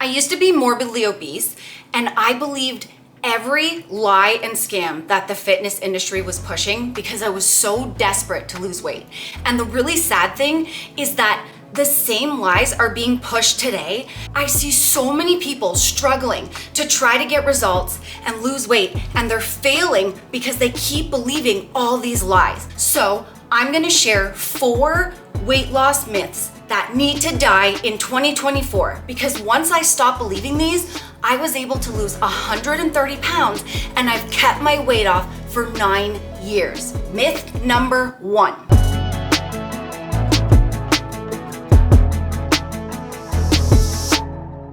I used to be morbidly obese, and I believed every lie and scam that the fitness industry was pushing because I was so desperate to lose weight. And the really sad thing is that the same lies are being pushed today. I see so many people struggling to try to get results and lose weight, and they're failing because they keep believing all these lies. So I'm gonna share 4 weight loss myths that need to die in 2024, because once I stopped believing these, I was able to lose 130 pounds, and I've kept my weight off for 9 years. Myth number 1.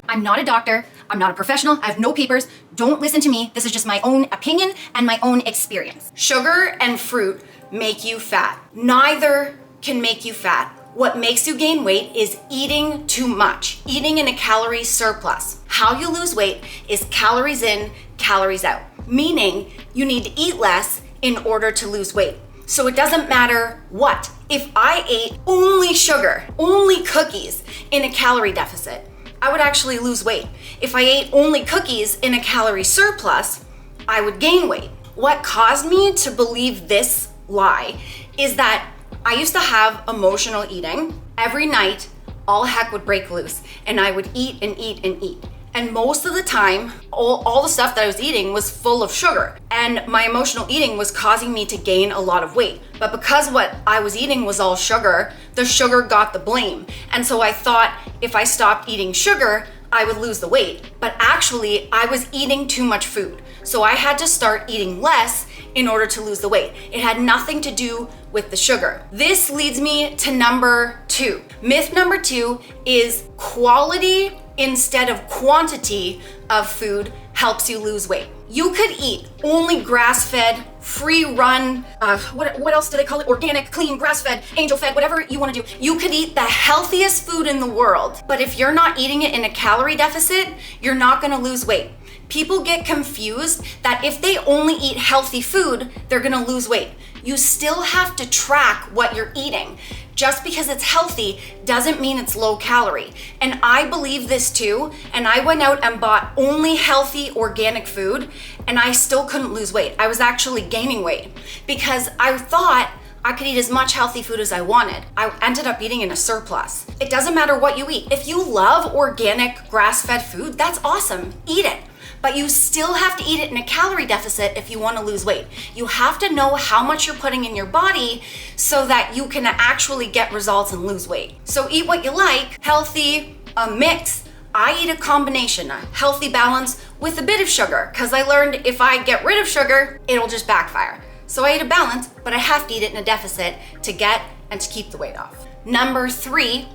I'm not a doctor. I'm not a professional. I have no papers. Don't listen to me. This is just my own opinion and my own experience. Sugar and fruit make you fat. Neither can make you fat. What makes you gain weight is eating too much, eating in a calorie surplus. How you lose weight is calories in, calories out, meaning you need to eat less in order to lose weight. So it doesn't matter what. If I ate only sugar, only cookies in a calorie deficit, I would actually lose weight. If I ate only cookies in a calorie surplus, I would gain weight. What caused me to believe this lie is that I used to have emotional eating. Every night, all heck would break loose, and I would eat and eat and eat. And most of the time, all the stuff that I was eating was full of sugar. And my emotional eating was causing me to gain a lot of weight. But because what I was eating was all sugar, the sugar got the blame. And so I thought if I stopped eating sugar, I would lose the weight. But actually, I was eating too much food. So I had to start eating less in order to lose the weight. It had nothing to do with the sugar. This leads me to number 2. Myth number 2 is quality instead of quantity of food helps you lose weight. You could eat only grass-fed, free-run, what else do they call it? Organic, clean, grass-fed, angel-fed, whatever you want to do. You could eat the healthiest food in the world, but if you're not eating it in a calorie deficit, you're not gonna lose weight. People get confused that if they only eat healthy food, they're gonna lose weight. You still have to track what you're eating. Just because it's healthy doesn't mean it's low calorie. And I believe this too, and I went out and bought only healthy organic food, and I still couldn't lose weight. I was actually gaining weight because I thought I could eat as much healthy food as I wanted. I ended up eating in a surplus. It doesn't matter what you eat. If you love organic grass-fed food, that's awesome, eat it. But you still have to eat it in a calorie deficit if you want to lose weight. You have to know how much you're putting in your body so that you can actually get results and lose weight. So eat what you like, healthy, a mix. I eat a combination, a healthy balance with a bit of sugar, because I learned if I get rid of sugar, it'll just backfire. So I eat a balance, but I have to eat it in a deficit to get and to keep the weight off. Number 3,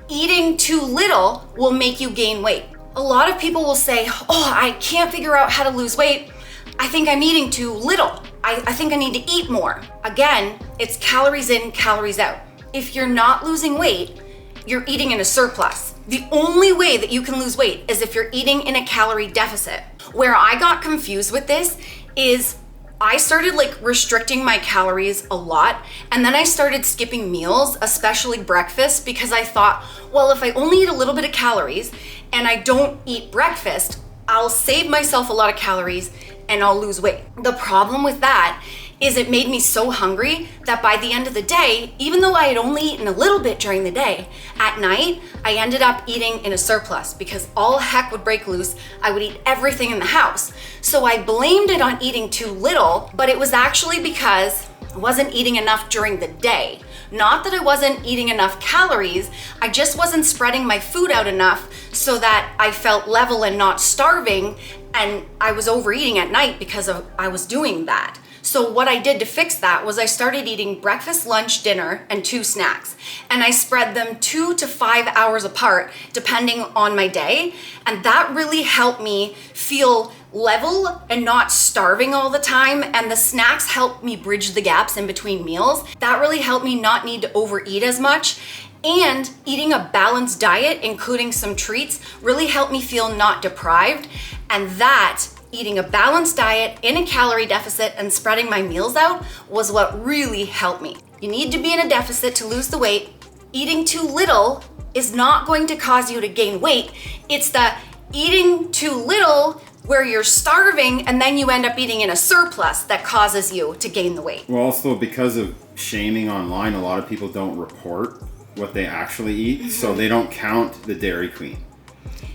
eating too little will make you gain weight. A lot of people will say, oh, I can't figure out how to lose weight. I think I'm eating too little. I think I need to eat more. Again, it's calories in, calories out. If you're not losing weight, you're eating in a surplus. The only way that you can lose weight is if you're eating in a calorie deficit. Where I got confused with this is I started restricting my calories a lot, and then I started skipping meals, especially breakfast, because I thought, well, if I only eat a little bit of calories and I don't eat breakfast, I'll save myself a lot of calories and I'll lose weight. The problem with that is it made me so hungry that by the end of the day, even though I had only eaten a little bit during the day, at night, I ended up eating in a surplus because all heck would break loose. I would eat everything in the house. So I blamed it on eating too little, but it was actually because I wasn't eating enough during the day. Not that I wasn't eating enough calories, I just wasn't spreading my food out enough so that I felt level and not starving, and I was overeating at night because I was doing that. So what I did to fix that was I started eating breakfast, lunch, dinner, and 2 snacks. And I spread them 2 to 5 hours apart, depending on my day. And that really helped me feel level and not starving all the time. And the snacks helped me bridge the gaps in between meals. That really helped me not need to overeat as much. And eating a balanced diet, including some treats, really helped me feel not deprived. And that eating a balanced diet in a calorie deficit and spreading my meals out was what really helped me. You need to be in a deficit to lose the weight. Eating too little is not going to cause you to gain weight. It's the eating too little where you're starving and then you end up eating in a surplus that causes you to gain the weight. Well, also because of shaming online, a lot of people don't report what they actually eat, so they don't count the Dairy Queen.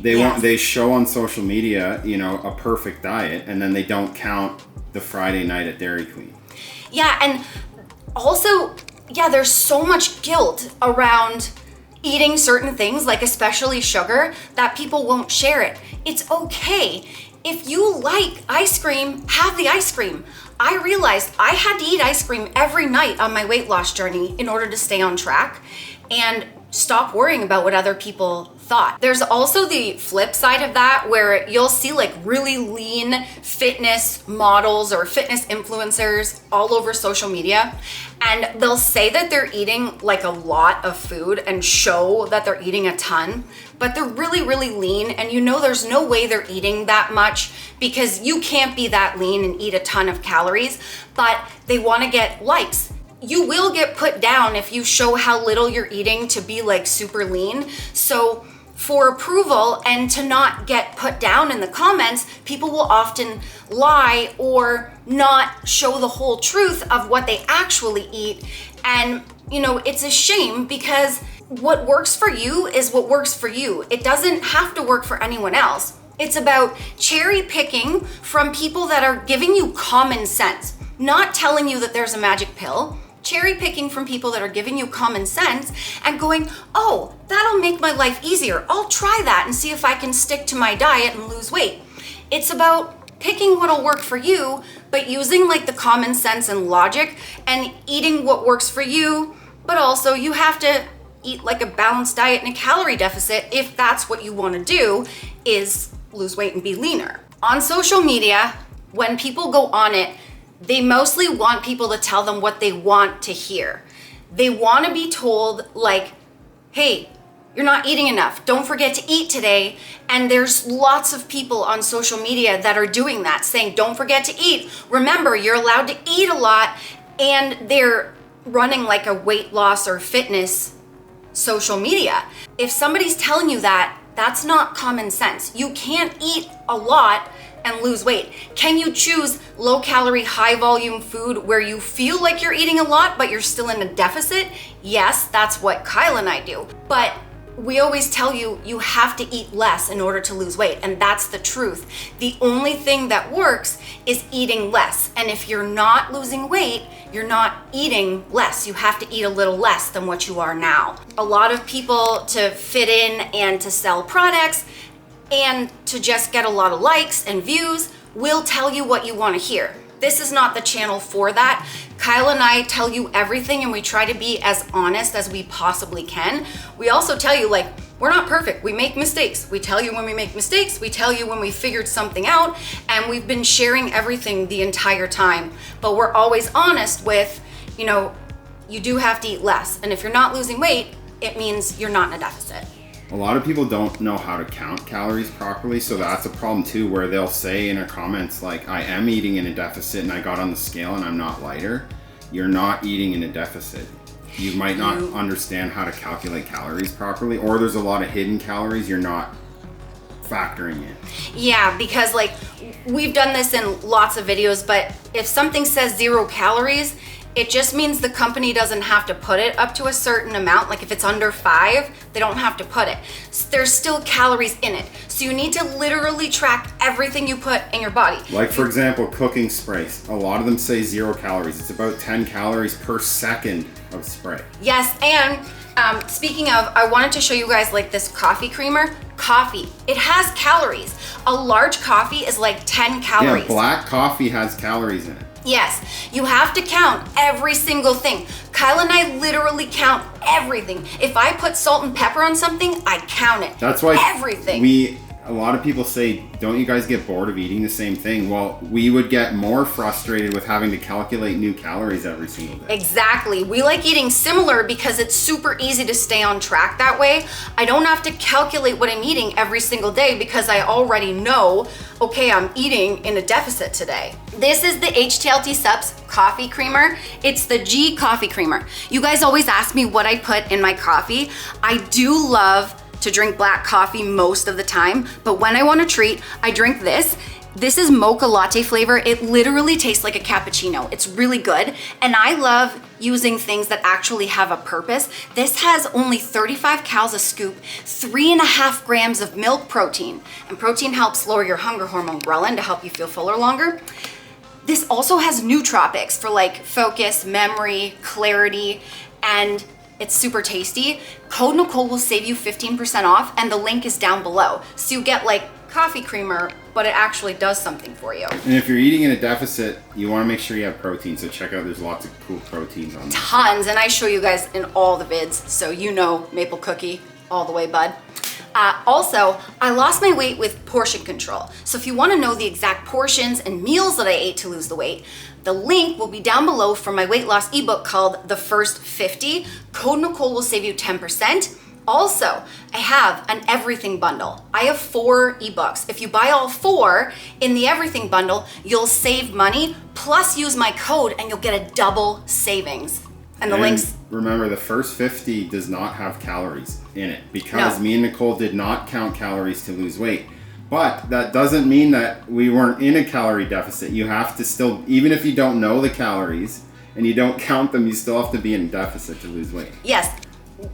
They show on social media, a perfect diet, and then they don't count the Friday night at Dairy Queen. Yeah, and also, there's so much guilt around eating certain things, like especially sugar, that people won't share it. It's okay. If you like ice cream, have the ice cream. I realized I had to eat ice cream every night on my weight loss journey in order to stay on track and stop worrying about what other people thought. There's also the flip side of that where you'll see like really lean fitness models or fitness influencers all over social media, and they'll say that they're eating like a lot of food and show that they're eating a ton, but they're really, really lean, and there's no way they're eating that much because you can't be that lean and eat a ton of calories, but they want to get likes. You will get put down if you show how little you're eating to be like super lean. So for approval and to not get put down in the comments, people will often lie or not show the whole truth of what they actually eat. And, it's a shame because what works for you is what works for you. It doesn't have to work for anyone else. It's about cherry picking from people that are giving you common sense, not telling you that there's a magic pill. Cherry picking from people that are giving you common sense and going, oh, that'll make my life easier. I'll try that and see if I can stick to my diet and lose weight. It's about picking what'll work for you, but using like the common sense and logic and eating what works for you. But also you have to eat like a balanced diet and a calorie deficit if that's what you want to do, is lose weight and be leaner. On social media, when people go on it, they mostly want people to tell them what they want to hear. They want to be told like, hey, you're not eating enough. Don't forget to eat today. And there's lots of people on social media that are doing that, saying, don't forget to eat. Remember, you're allowed to eat a lot. And they're running like a weight loss or fitness social media. If somebody's telling you that, that's not common sense. You can't eat a lot and lose weight. Can you choose low calorie, high volume food where you feel like you're eating a lot, but you're still in a deficit? Yes, that's what Kyle and I do. But we always tell you, you have to eat less in order to lose weight. And that's the truth. The only thing that works is eating less. And if you're not losing weight, you're not eating less. You have to eat a little less than what you are now. A lot of people, to fit in and to sell products and to just get a lot of likes and views, will tell you what you want to hear. This is not the channel for that. Kyle and I tell you everything, and we try to be as honest as we possibly can. We also tell you, like, we're not perfect. We make mistakes. We tell you when we make mistakes. We tell you when we figured something out, and we've been sharing everything the entire time. But we're always honest with, you do have to eat less. And if you're not losing weight, it means you're not in a deficit. A lot of people don't know how to count calories properly, so that's a problem too, where they'll say in their comments like, I am eating in a deficit and I got on the scale and I'm not lighter. You're not eating in a deficit. You might not understand how to calculate calories properly, or there's a lot of hidden calories you're not factoring in. Yeah, because like we've done this in lots of videos, but if something says 0 calories, it just means the company doesn't have to put it up to a certain amount. Like if it's under 5, they don't have to put it. There's still calories in it. So you need to literally track everything you put in your body. Like for example, cooking sprays. A lot of them say 0 calories. It's about 10 calories per second of spray. Yes, and speaking of, I wanted to show you guys like this coffee creamer. Coffee, it has calories. A large coffee is like 10 calories. Yeah, black coffee has calories in it. Yes, you have to count every single thing. Kyle and I literally count everything. If I put salt and pepper on something, I count it. That's why everything. a lot of people say, don't you guys get bored of eating the same thing? Well, we would get more frustrated with having to calculate new calories every single day. Exactly. We like eating similar because it's super easy to stay on track that way. I don't have to calculate what I'm eating every single day because I already know, okay, I'm eating in a deficit today. This is the HTLT Subs coffee creamer. It's the G coffee creamer. You guys always ask me what I put in my coffee. I do love to drink black coffee most of the time, but when I want a treat, I drink this. This is mocha latte flavor. It literally tastes like a cappuccino. It's really good. And I love using things that actually have a purpose. This has only 35 calories a scoop, 3.5 grams of milk protein. And protein helps lower your hunger hormone, ghrelin, to help you feel fuller longer. This also has nootropics for like focus, memory, clarity, and it's super tasty. Code Nicole will save you 15% off, and the link is down below. So you get like coffee creamer, but it actually does something for you. And if you're eating in a deficit, you want to make sure you have protein. So check out, there's lots of cool proteins on there. Tons, and I show you guys in all the vids, so you know maple cookie all the way, bud. Also, I lost my weight with portion control. So if you want to know the exact portions and meals that I ate to lose the weight, the link will be down below for my weight loss ebook called The First 50. Code Nicole will save you 10%. Also, I have an everything bundle. I have 4 ebooks. If you buy all 4 in the everything bundle, you'll save money, plus use my code and you'll get a double savings. And the links. Remember, the first 50 does not have calories in it because me and Nicole did not count calories to lose weight. But that doesn't mean that we weren't in a calorie deficit. You have to still, even if you don't know the calories and you don't count them, you still have to be in a deficit to lose weight. Yes.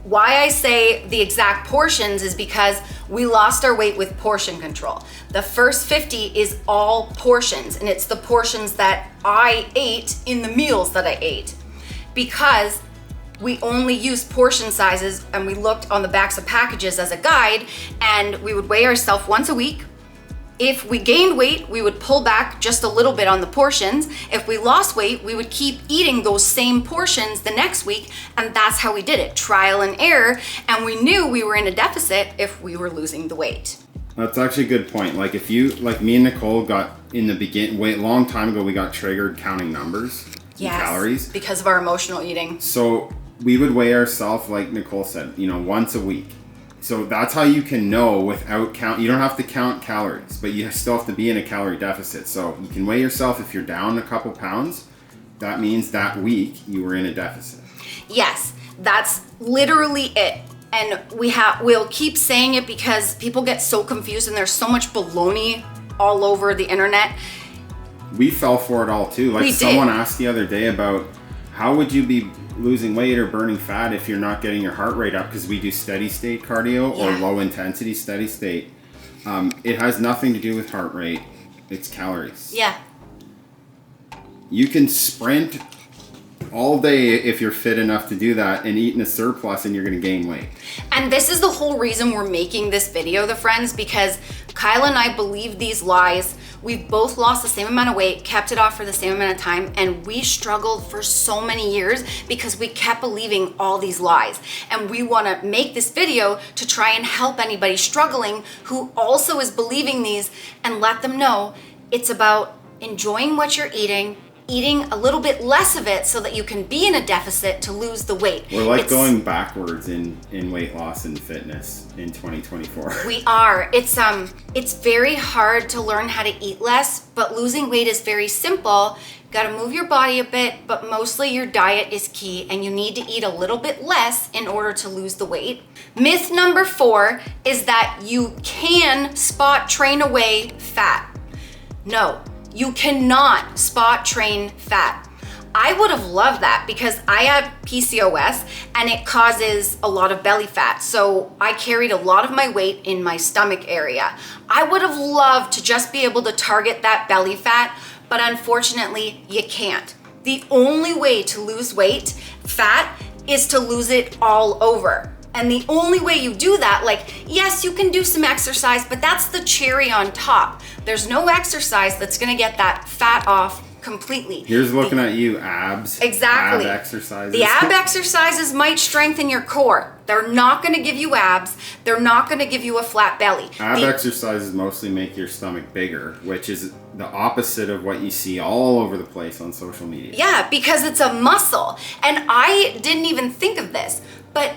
Why I say the exact portions is because we lost our weight with portion control. The first 50 is all portions, and it's the portions that I ate in the meals that I ate. Because we only used portion sizes and we looked on the backs of packages as a guide, and we would weigh ourselves once a week. If we gained weight, we would pull back just a little bit on the portions. If we lost weight, we would keep eating those same portions the next week, and that's how we did it, trial and error, and we knew we were in a deficit if we were losing the weight. That's actually a good point. Like if you, like me and Nicole got in the beginning, long time ago, we got triggered counting numbers. Yes, calories because of our emotional eating. So we would weigh ourselves, like Nicole said, once a week. So that's how you can know without count. You don't have to count calories, but you still have to be in a calorie deficit. So you can weigh yourself if you're down a couple pounds. That means that week you were in a deficit. Yes, that's literally it. And we'll keep saying it because people get so confused and there's so much baloney all over the internet. We fell for it all too. Like someone asked the other day about how would you be losing weight or burning fat if you're not getting your heart rate up, because we do steady state cardio or low intensity steady state. It has nothing to do with heart rate. It's calories. Yeah. You can sprint all day if you're fit enough to do that and eat in a surplus, and you're going to gain weight. And this is the whole reason we're making this video, the friends, because Kyle and I believe these lies. We've both lost the same amount of weight, kept it off for the same amount of time, and we struggled for so many years because we kept believing all these lies. And we want to make this video to try and help anybody struggling who also is believing these, and let them know it's about enjoying what you're eating a little bit less of it so that you can be in a deficit to lose the weight. We're like going backwards in weight loss and fitness in 2024. We are. It's very hard to learn how to eat less, but losing weight is very simple. You gotta move your body a bit, but mostly your diet is key, and you need to eat a little bit less in order to lose the weight. Myth number 4 is that you can spot train away fat. No. You cannot spot train fat. I would have loved that because I have PCOS and it causes a lot of belly fat. So I carried a lot of my weight in my stomach area. I would have loved to just be able to target that belly fat, but unfortunately you can't. The only way to lose weight, fat, is to lose it all over. And the only way you do that, yes, you can do some exercise, but that's the cherry on top. There's no exercise that's gonna get that fat off completely. Here's looking at you, abs. Exactly. Ab exercises. The ab exercises might strengthen your core. They're not going to give you abs. They're not going to give you a flat belly. Ab exercises mostly make your stomach bigger, which is the opposite of what you see all over the place on social media. Yeah, because it's a muscle. And I didn't even think of this, but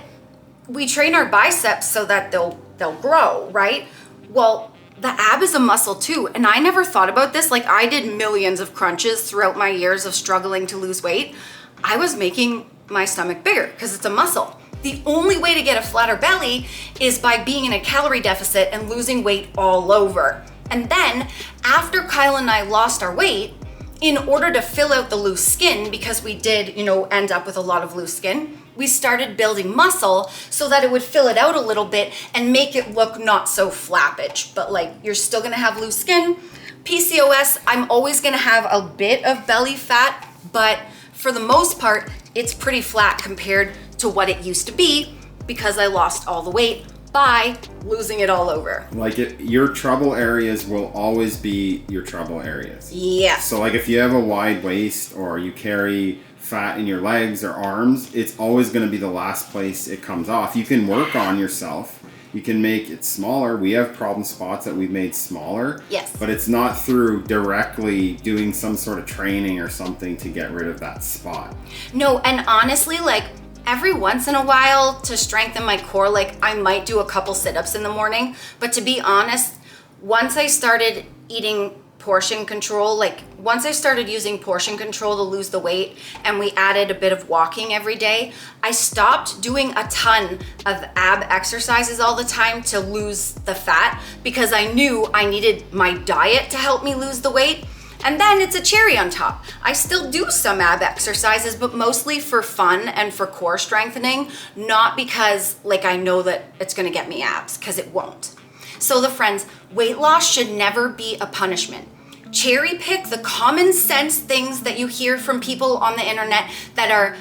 we train our biceps so that they'll grow, right? Well, the ab is a muscle too. And I never thought about this. Like, I did millions of crunches throughout my years of struggling to lose weight. I was making my stomach bigger because it's a muscle. The only way to get a flatter belly is by being in a calorie deficit and losing weight all over. And then after Kyle and I lost our weight, in order to fill out the loose skin, because we did, end up with a lot of loose skin, we started building muscle so that it would fill it out a little bit and make it look not so flappage. But like, you're still gonna have loose skin. PCOS, I'm always gonna have a bit of belly fat, but for the most part, it's pretty flat compared to what it used to be because I lost all the weight by losing it all over. Like, your trouble areas will always be your trouble areas. Yes. So like, if you have a wide waist or you carry fat in your legs or arms, it's always going to be the last place it comes off. You can work on yourself. You can make it smaller. We have problem spots that we've made smaller. Yes. But it's not through directly doing some sort of training or something to get rid of that spot. No, and honestly, like, every once in a while to strengthen my core, like, I might do a couple sit-ups in the morning. But to be honest, once I started eating portion control, like once I started using portion control to lose the weight and we added a bit of walking every day, I stopped doing a ton of ab exercises all the time to lose the fat because I knew I needed my diet to help me lose the weight. And then it's a cherry on top. I still do some ab exercises, but mostly for fun and for core strengthening, not because like I know that it's gonna get me abs, because it won't. So the friends, weight loss should never be a punishment. Cherry pick the common sense things that you hear from people on the internet that are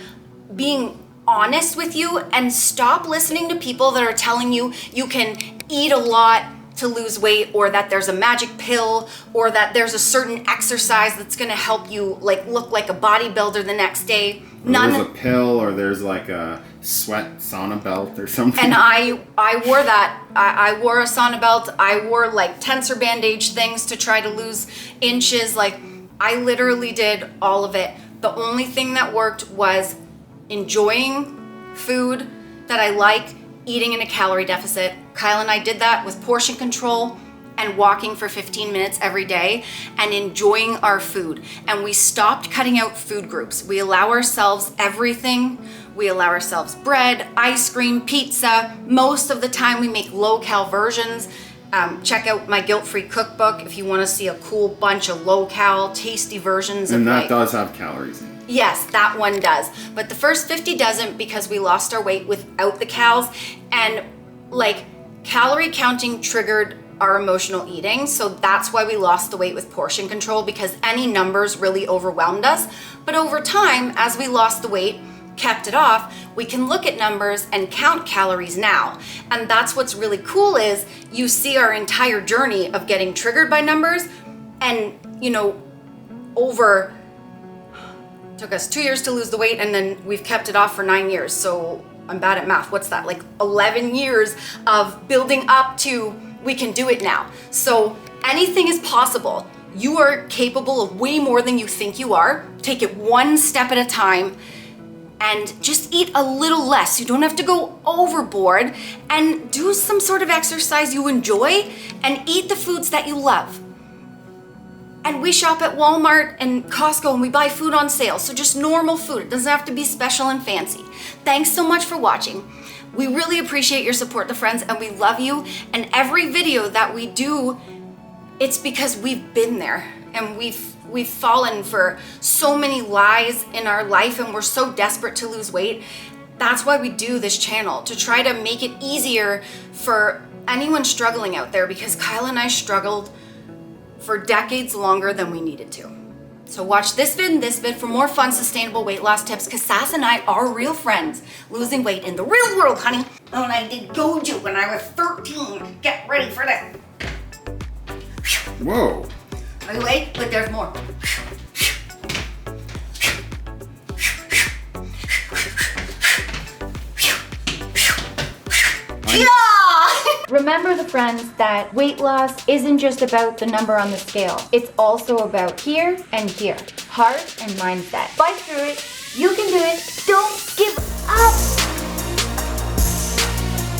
being honest with you, and stop listening to people that are telling you you can eat a lot to lose weight, or that there's a magic pill, or that there's a certain exercise that's gonna help you like look like a bodybuilder the next day. There's a pill, or there's like a sweat sauna belt or something. And I wore that. I wore a sauna belt. I wore like tensor bandage things to try to lose inches. Like, I literally did all of it. The only thing that worked was enjoying food that I like, eating in a calorie deficit. Kyle and I did that with portion control and walking for 15 minutes every day and enjoying our food. And we stopped cutting out food groups. We allow ourselves everything. We allow ourselves bread, ice cream, pizza. Most of the time we make low-cal versions. Check out my guilt-free cookbook if you want to see a cool bunch of low-cal, tasty versions. And that does have calories in it. Yes, that one does. But the first 50 doesn't, because we lost our weight without the cals. And like, calorie counting triggered our emotional eating. So that's why we lost the weight with portion control, because any numbers really overwhelmed us. But over time, as we lost the weight, kept it off, we can look at numbers and count calories now. And that's what's really cool, is you see our entire journey of getting triggered by numbers. And took us 2 years to lose the weight, and then we've kept it off for 9 years. So I'm bad at math. What's that? Like 11 years of building up to we can do it now. So anything is possible. You are capable of way more than you think you are. Take it one step at a time and just eat a little less. You don't have to go overboard, and do some sort of exercise you enjoy and eat the foods that you love. And we shop at Walmart and Costco, and we buy food on sale. So just normal food. It doesn't have to be special and fancy. Thanks so much for watching. We really appreciate your support, the friends, and we love you. And every video that we do, it's because we've been there, and we've fallen for so many lies in our life, and we're so desperate to lose weight. That's why we do this channel, to try to make it easier for anyone struggling out there, because Kyle and I struggled for decades longer than we needed to. So watch this vid and this vid for more fun, sustainable weight loss tips, because Sass and I are real friends, losing weight in the real world, honey. Oh, and I did Goju when I was 13. Get ready for this. Whoa. Wait, but there's more. Yeah! Remember, the friends, that weight loss isn't just about the number on the scale. It's also about here and here. Heart and mindset. Fight through it. You can do it. Don't give up.